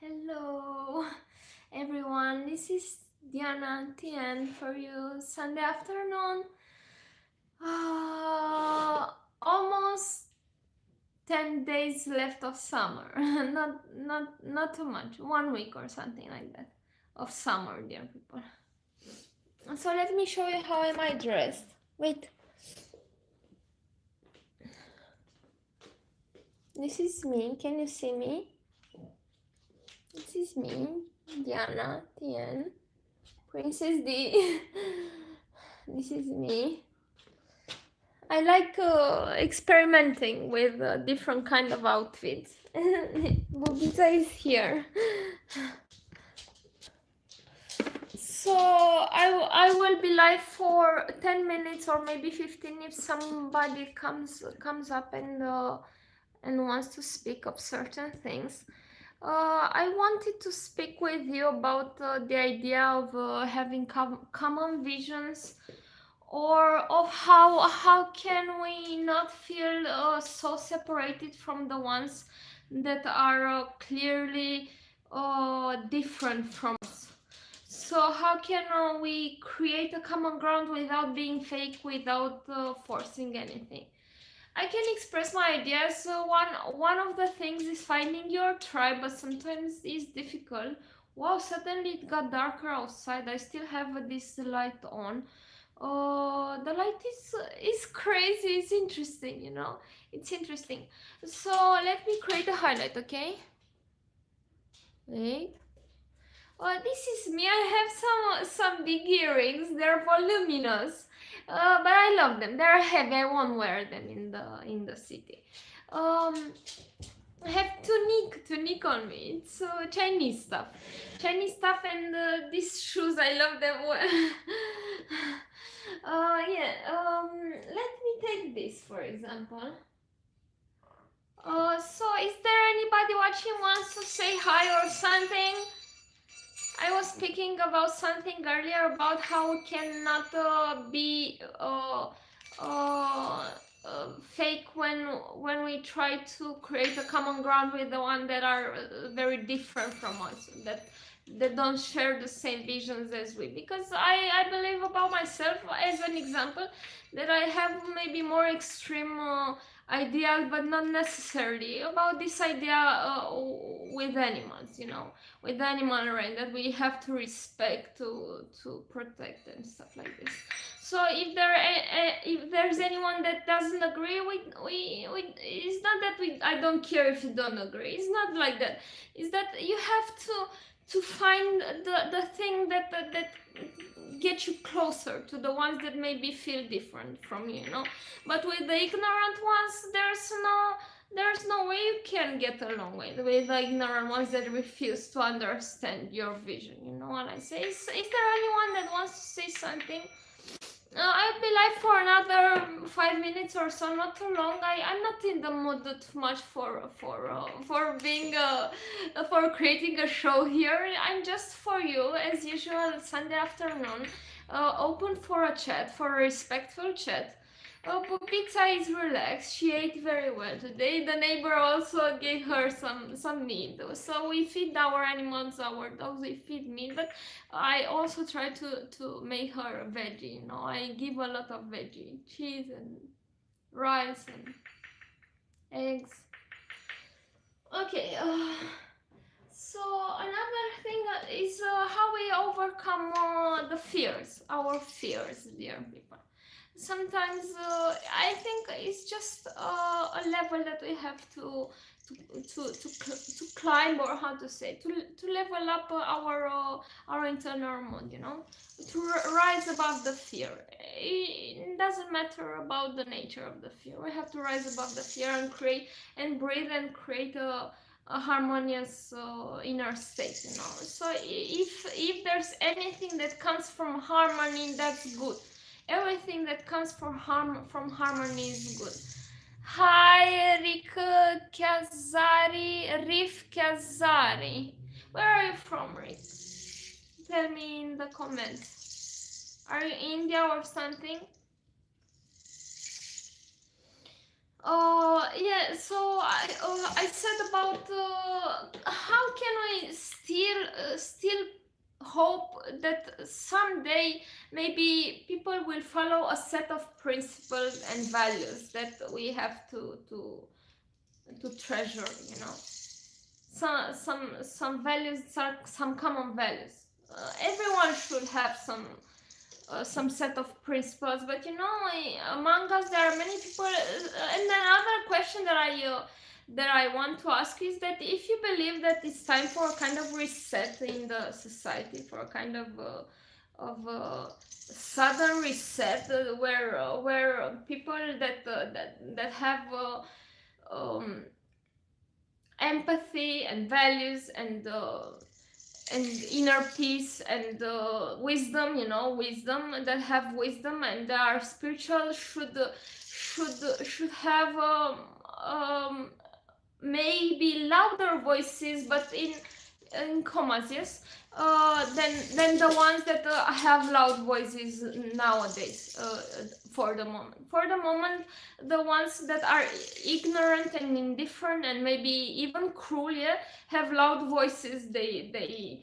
Hello everyone, this is Diana TN for you. Sunday afternoon, almost 10 days left of summer. not too much, 1 week or something like that of summer, dear people. So let me show you how am I dressed. Wait, this is me. Can you see me? This is me, Diana TN, Princess D. This is me. I like experimenting with different kind of outfits. Bubita is here. So I will be live for 10 minutes or maybe 15 if somebody comes up and wants to speak of certain things. I wanted to speak with you about the idea of having common visions, or of how can we not feel so separated from the ones that are clearly different from us. So how can we create a common ground without being fake, without forcing anything? I can express my ideas. One of the things is finding your tribe, but sometimes it's difficult. Wow, suddenly it got darker outside. I still have this light on. The light is crazy. It's interesting, you know. It's interesting. So let me create a highlight, okay? Wait. This is me. I have some big earrings. They're voluminous, but I love them. They're heavy. I won't wear them in the city. I have tunique on me. It's Chinese stuff, and these shoes, I love them. Yeah. Let me take this for example. So is there anybody watching wants to say hi or something? I was speaking about something earlier about how we cannot be fake when we try to create a common ground with the one that are very different from us, that don't share the same visions as we. Because I believe about myself, as an example, that I have maybe more extreme ideas, but not necessarily about this idea with animals, you know, with the animal range, that we have to respect, to protect and stuff like this. So if there's anyone that doesn't agree, we it's not that I don't care if you don't agree. It's not like that. It's that you have to find the thing that get you closer to the ones that maybe feel different from you, you know. But with the ignorant ones, there's no way you can get along with the ignorant ones that refuse to understand your vision. You know what I say? Is there anyone that wants to say something? I'll be live for another 5 minutes or so, not too long. I'm not in the mood too much for being for creating a show here. I'm just for you as usual Sunday afternoon, open for a chat, for a respectful chat. Pizza is relaxed. She ate very well today. The neighbor also gave her some meat. So we feed our animals, our dogs. We feed meat, but I also try to make her a veggie. You know, I give a lot of veggie, cheese and rice and eggs. Okay. So another thing is how we overcome the fears, our fears, dear people. Sometimes I think it's just a level that we have to climb, or how to say, to level up our internal mood, you know, to rise above the fear. It doesn't matter about the nature of the fear. We have to rise above the fear and create and breathe and create a harmonious inner state, you know. So if there's anything that comes from harmony, that's good. Everything that comes from harmony is good. Hi, Rif Kazari. Where are you from, Rick? Tell me in the comments. Are you India or something? Yeah, so I said about how can we still hope that someday maybe people will follow a set of principles and values that we have to treasure, you know. Some values, some common values. Everyone should have some set of principles, but you know, among us there are many people. And another question that I want to ask is that if you believe that it's time for a kind of reset in the society, for a kind of sudden reset, where people that have empathy and values and inner peace and wisdom, you know, wisdom, that have wisdom and are spiritual, should have maybe louder voices, but in commas, yes, than the ones that have loud voices nowadays. For the moment, the ones that are ignorant and indifferent and maybe even cruel, yeah, have loud voices. They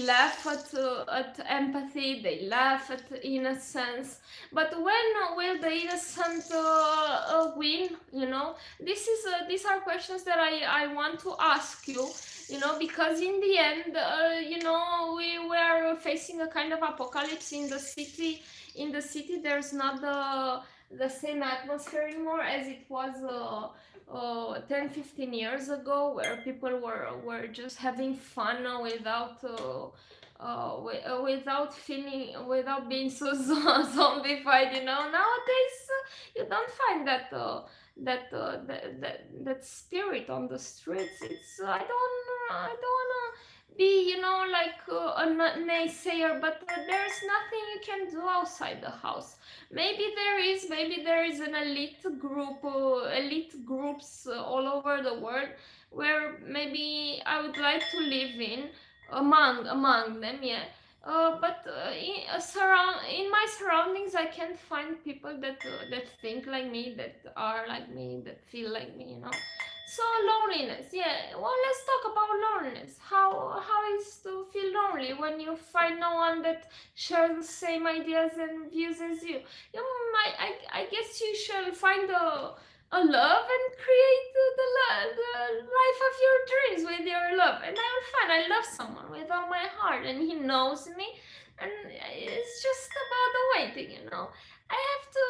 laugh at empathy, they laugh at innocence, but when will the innocent win, you know? These are questions that I want to ask you, you know, because in the end, you know, we were facing a kind of apocalypse in the city. In the city, there's not the same atmosphere anymore as it was 10-15 years ago, where people were just having fun without feeling, without being so zombified, you know. Nowadays, you don't find that spirit on the streets. It's I don't wanna be, you know, like a naysayer, but there's nothing you can do outside the house. Maybe there is an elite groups all over the world, where maybe I would like to live among them, yeah. But in my surroundings, I can't find people that think like me, that are like me, that feel like me, you know. So loneliness, yeah. Well, let's talk about loneliness. How is to feel lonely when you find no one that shares the same ideas and views as you? You might, I guess you shall find a love and create the life of your dreams with your love. And I will find I love someone with all my heart, and he knows me, and it's just about the waiting, you know. I have to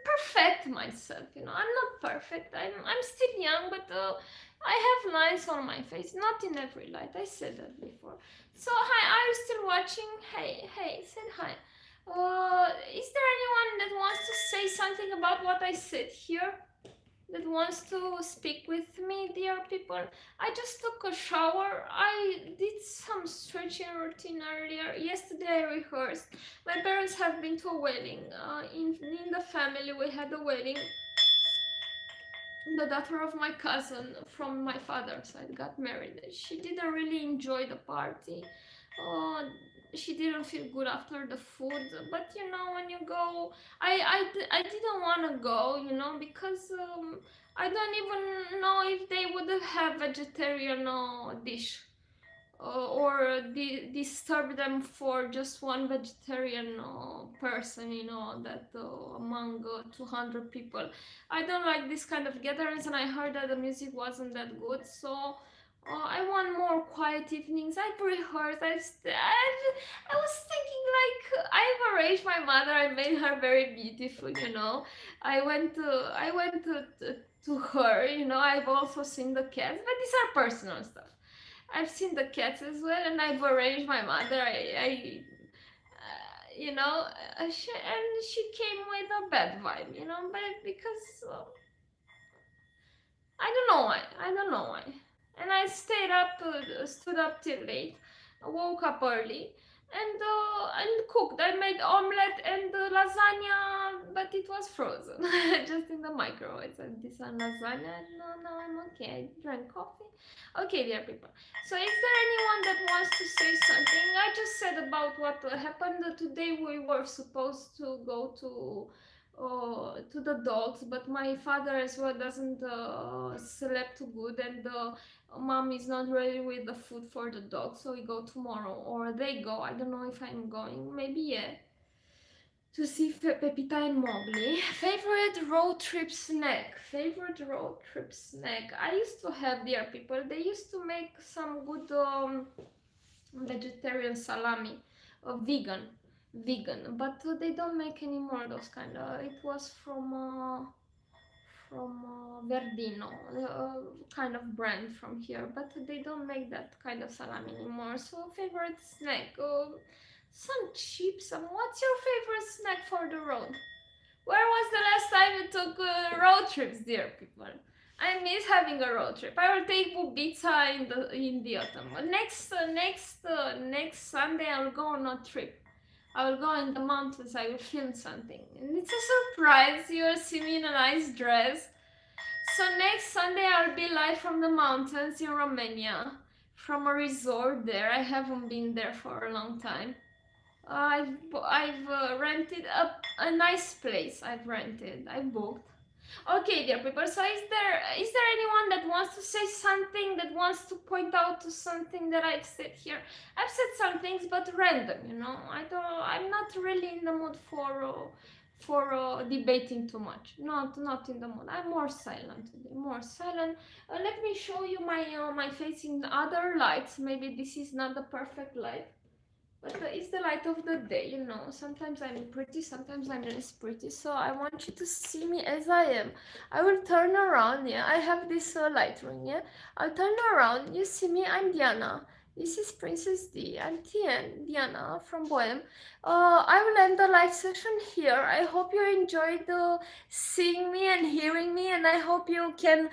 perfect myself, you know. I'm not perfect. I'm still young, but I have lines on my face, not in every light. I said that before. So hi, are you still watching? Hey, said hi. Is there anyone that wants to say something about what I said here? That wants to speak with me, dear people? I just took a shower. I did some stretching routine earlier. Yesterday I rehearsed. My parents have been to a wedding. In the family we had a wedding. The daughter of my cousin from my father's side got married. She didn't really enjoy the party. Uh, she didn't feel good after the food. But you know, when you go, I didn't want to go, you know, because I don't even know if they would have vegetarian dish, or disturb them for just one vegetarian person, you know, that among 200 people. I don't like this kind of gatherings, and I heard that the music wasn't that good, so I want more quiet evenings. I've rehearsed. I was thinking, like, I've arranged my mother. I made her very beautiful, you know. I went to her, you know. I've also seen the cats, but these are personal stuff. I've seen the cats as well, and I've arranged my mother. You know, she came with a bad vibe, you know, but because I don't know why. I don't know why. And I stood up till late, woke up early, and cooked. I made omelette and lasagna, but it was frozen, just in the microwave. And this one lasagna. No, no, I'm okay. I drank coffee. Okay, dear people. So, is there anyone that wants to say something? I just said about what happened today. We were supposed to go to to the dogs, but my father as well doesn't sleep too good, and the mom is not ready with the food for the dog, so we go tomorrow, or they go. I don't know if I'm going. Maybe yeah. To see Pepita and Mowgli. Favorite road trip snack. Favorite road trip snack. I used to have, dear people. They used to make some good vegetarian salami, vegan, but they don't make anymore those kind of. It was from Verdino, kind of brand from here, but they don't make that kind of salami anymore. So favorite snack, some chips. What's your favorite snack for the road? Where was the last time you took road trips, dear people? I miss having a road trip. I will take Bubica in the autumn. Next Sunday I will go on a trip. I will go in the mountains. I will film something, and it's a surprise. You will see me in a nice dress. So next Sunday I'll be live from the mountains in Romania, from a resort there. I haven't been there for a long time. I've rented a nice place. I've booked. Okay, dear people. So is there anyone that wants to say something, that wants to point out to something that I've said here? I've said some things, but random. I'm not really in the mood for debating too much. Not in the mood. I'm more silent today. More silent. Let me show you my face in other lights. Maybe this is not the perfect light. But it's the light of the day. Sometimes I'm pretty, sometimes I'm less pretty. So I want you to see me as I am. I will turn around, yeah. I have this light ring, yeah. I'll turn around. You see me, I'm Diana. This is Princess D. I'm Tien, Diana from Boeme. I will end the live session here. I hope you enjoyed seeing me and hearing me, and I hope you can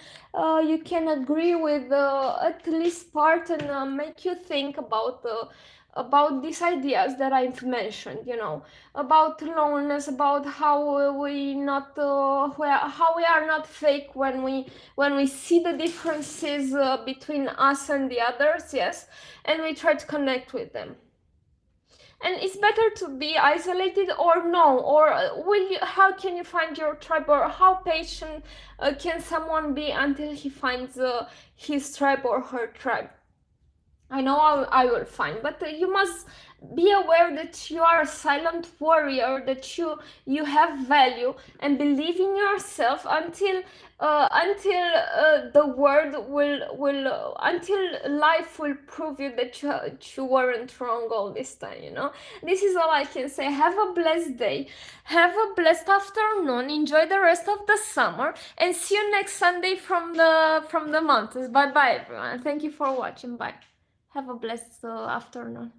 agree with at least part and make you think about these ideas that I've mentioned, about loneliness, about how how we are not fake when we see the differences between us and the others, yes, and we try to connect with them. And it's better to be isolated or no, or how can you find your tribe, or how patient can someone be until he finds his tribe or her tribe? I know I will find, but you must be aware that you are a silent warrior, that you have value, and believe in yourself until the world will until life will prove you that you weren't wrong all this time. This is all I can say. Have a blessed day, have a blessed afternoon, enjoy the rest of the summer, and see you next Sunday from the mountains. Bye bye everyone. Thank you for watching. Bye. Have a blessed afternoon.